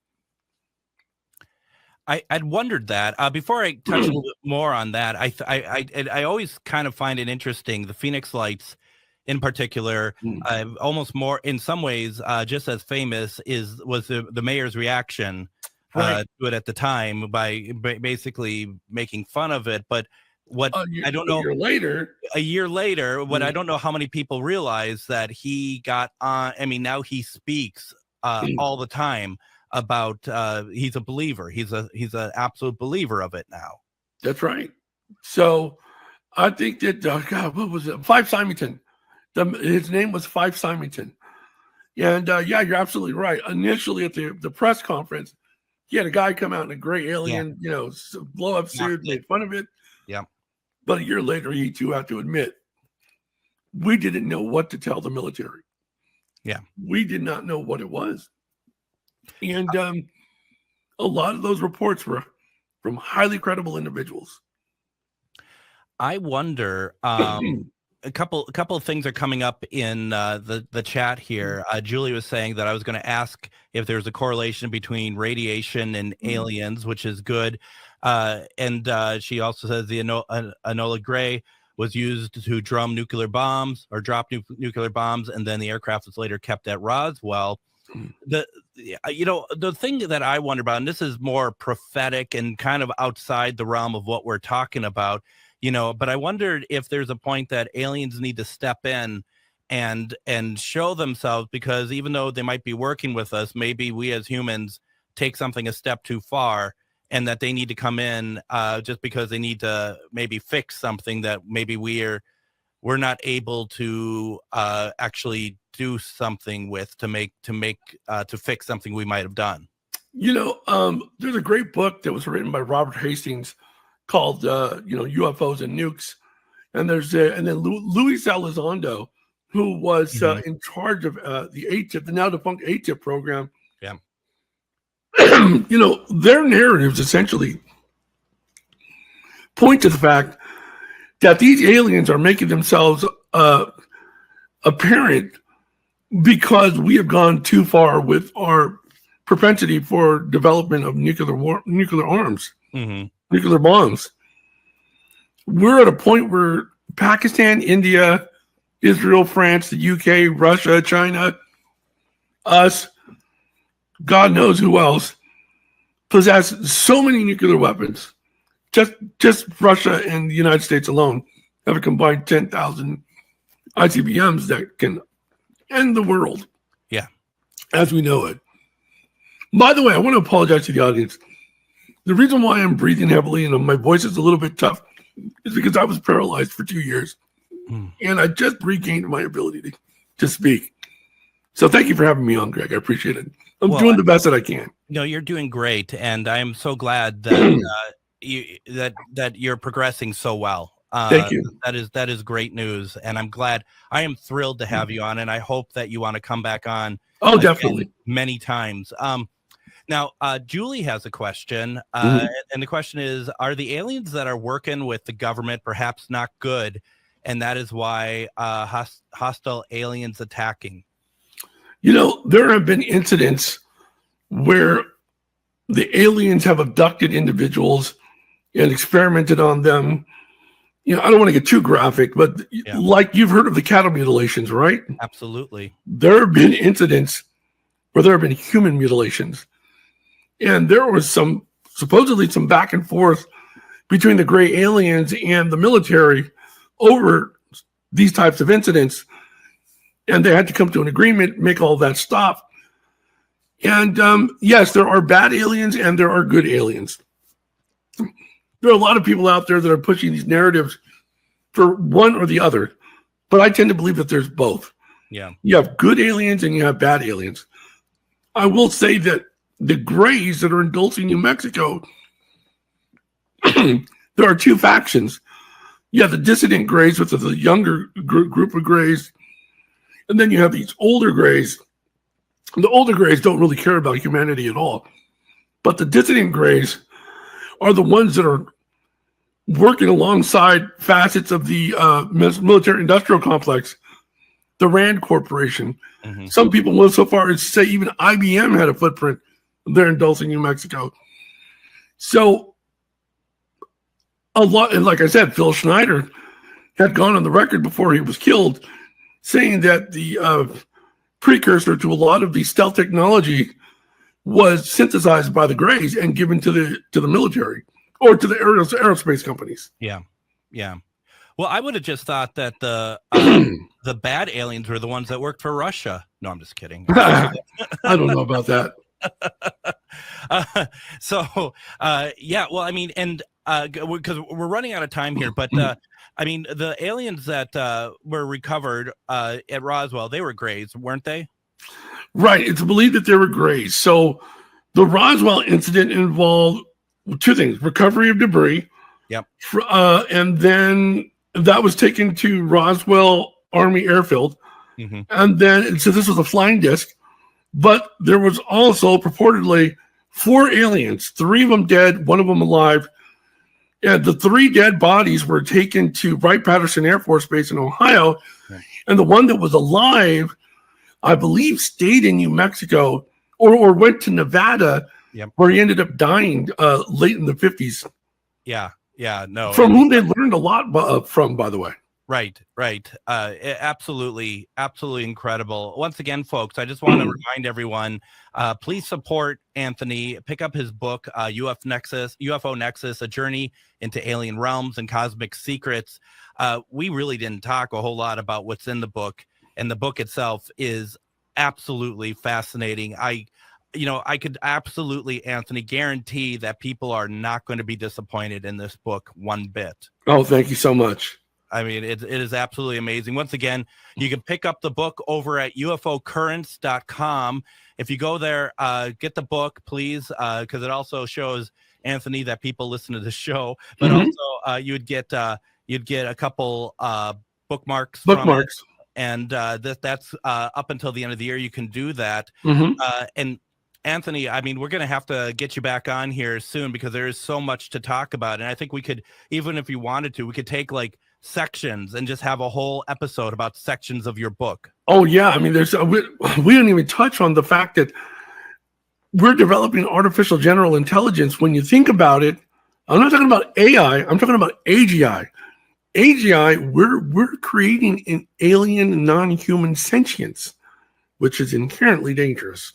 I'd wondered that. Before I touch a little bit more on that, I always kind of find it interesting, the Phoenix lights in particular, almost more in some ways just as famous was the mayor's reaction to it at the time by basically making fun of it. But what I don't know, a year later, what I don't know how many people realize that he got on. I mean, now he speaks all the time about he's a believer. He's an absolute believer of it now. That's right. So I think that God, what was it? Fife Symington. His name was Fife Symington. And yeah, you're absolutely right. Initially at the press conference, he had a guy come out in a gray alien, blow up suit, made fun of it. Yeah. But a year later, he too had to admit, we didn't know what to tell the military. Yeah. We did not know what it was. And a lot of those reports were from highly credible individuals. I wonder, a couple of things are coming up in the chat here. Julie was saying that I was going to ask if there's a correlation between radiation and aliens, which is good. And she also says the Enola Gray was used to drum nuclear bombs or drop nuclear bombs, and then the aircraft was later kept at Roswell. The thing that I wonder about, and this is more prophetic and kind of outside the realm of what we're talking about, but I wondered if there's a point that aliens need to step in and show themselves, because even though they might be working with us, maybe we as humans take something a step too far, and that they need to come in just because they need to maybe fix something that maybe we're not able to actually do something with to fix something we might have done. There's a great book that was written by Robert Hastings called UFOs and Nukes, and then Luis Elizondo, who was in charge of the ATIP, the now defunct ATIP program. Yeah. Their narratives essentially point to the fact that these aliens are making themselves apparent because we have gone too far with our propensity for development of nuclear arms, nuclear bombs. We're at a point where Pakistan, India, Israel, France, the UK, Russia, China, us, God knows who else, possess so many nuclear weapons. Just Russia and the United States alone have a combined 10,000 ICBMs that can end the world. Yeah. As we know it. By the way, I want to apologize to the audience. The reason why I'm breathing heavily and my voice is a little bit tough is because I was paralyzed for 2 years. And I just regained my ability to speak. So thank you for having me on, Greg. I appreciate it. I'm doing the best that I can. No, you're doing great. And I am so glad that that you're progressing so well. Thank you. That is great news. And I'm glad. I am thrilled to have you on, and I hope that you want to come back on. Oh, definitely. Many times. Now, Julie has a question, and the question is, are the aliens that are working with the government perhaps not good, and that is why hostile aliens attacking? There have been incidents where the aliens have abducted individuals and experimented on them. I don't want to get too graphic, but like you've heard of the cattle mutilations, right? Absolutely. There have been incidents where there have been human mutilations. And there was supposedly some back and forth between the gray aliens and the military over these types of incidents. And they had to come to an agreement, make all that stop. And yes, there are bad aliens and there are good aliens. There are a lot of people out there that are pushing these narratives for one or the other. But I tend to believe that there's both. Yeah. You have good aliens and you have bad aliens. I will say that the Greys that are in Dulce, New Mexico, there are two factions. You have the dissident Greys, which is a younger group of Greys. And then you have these older Greys. The older Greys don't really care about humanity at all. But the dissident Greys are the ones that are working alongside facets of the military-industrial complex, the RAND Corporation. Some people went so far as to say even IBM had a footprint there in Dulce, New Mexico. So a lot, and like I said, Phil Schneider had gone on the record before he was killed, saying that the precursor to a lot of the stealth technology was synthesized by the Greys and given to the military or to the aerospace companies. Yeah. Well, I would have just thought that the bad aliens were the ones that worked for Russia. No, I'm just kidding. I don't know about that. Yeah, well, I mean, and because we're running out of time here, but I mean, the aliens that were recovered at Roswell, they were Greys, weren't they? Right. It's believed that they were Greys. So the Roswell incident involved two things: recovery of debris. Yep. And then that was taken to Roswell Army Airfield. Mm-hmm. And then, so this was a flying disc, but there was also purportedly 4 aliens, 3 of them dead, 1 of them alive. And the 3 dead bodies were taken to Wright-Patterson Air Force Base in Ohio. Right. And the one that was alive, I believe, stayed in New Mexico or went to Nevada, yep, where he ended up dying late in the 50s. Yeah, no. From whom they learned a lot from, by the way. Right. Absolutely incredible. Once again, folks, I just want to remind everyone, please support Anthony. Pick up his book, UFO Nexus, A Journey into Alien Realms and Cosmic Secrets. We really didn't talk a whole lot about what's in the book, and the book itself is absolutely fascinating. I could absolutely, Anthony, guarantee that people are not going to be disappointed in this book one bit. Oh, thank you so much. I mean, it is absolutely amazing. Once again, you can pick up the book over at UFOcurrents.com. If you go there, get the book, please, because it also shows, Anthony, that people listen to the show. But also, you'd get a couple bookmarks. From it. And that's up until the end of the year. You can do that. And Anthony, I mean, we're going to have to get you back on here soon because there is so much to talk about. And I think we could, even if you wanted to, we could take like sections and just have a whole episode about sections of your book. Oh yeah, I mean, there's we didn't even touch on the fact that we're developing artificial general intelligence. When you think about it, I'm not talking about AI, I'm talking about AGI. AGI, we're creating an alien non-human sentience, which is inherently dangerous.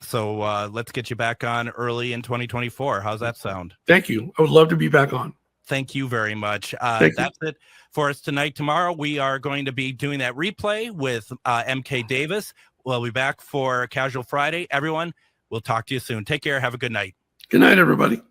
So let's get you back on early in 2024. How's that sound? Thank you. I would love to be back on. Thank you very much. That's it for us tonight. Tomorrow, we are going to be doing that replay with MK Davis. We'll be back for Casual Friday. Everyone, we'll talk to you soon. Take care. Have a good night. Good night, everybody.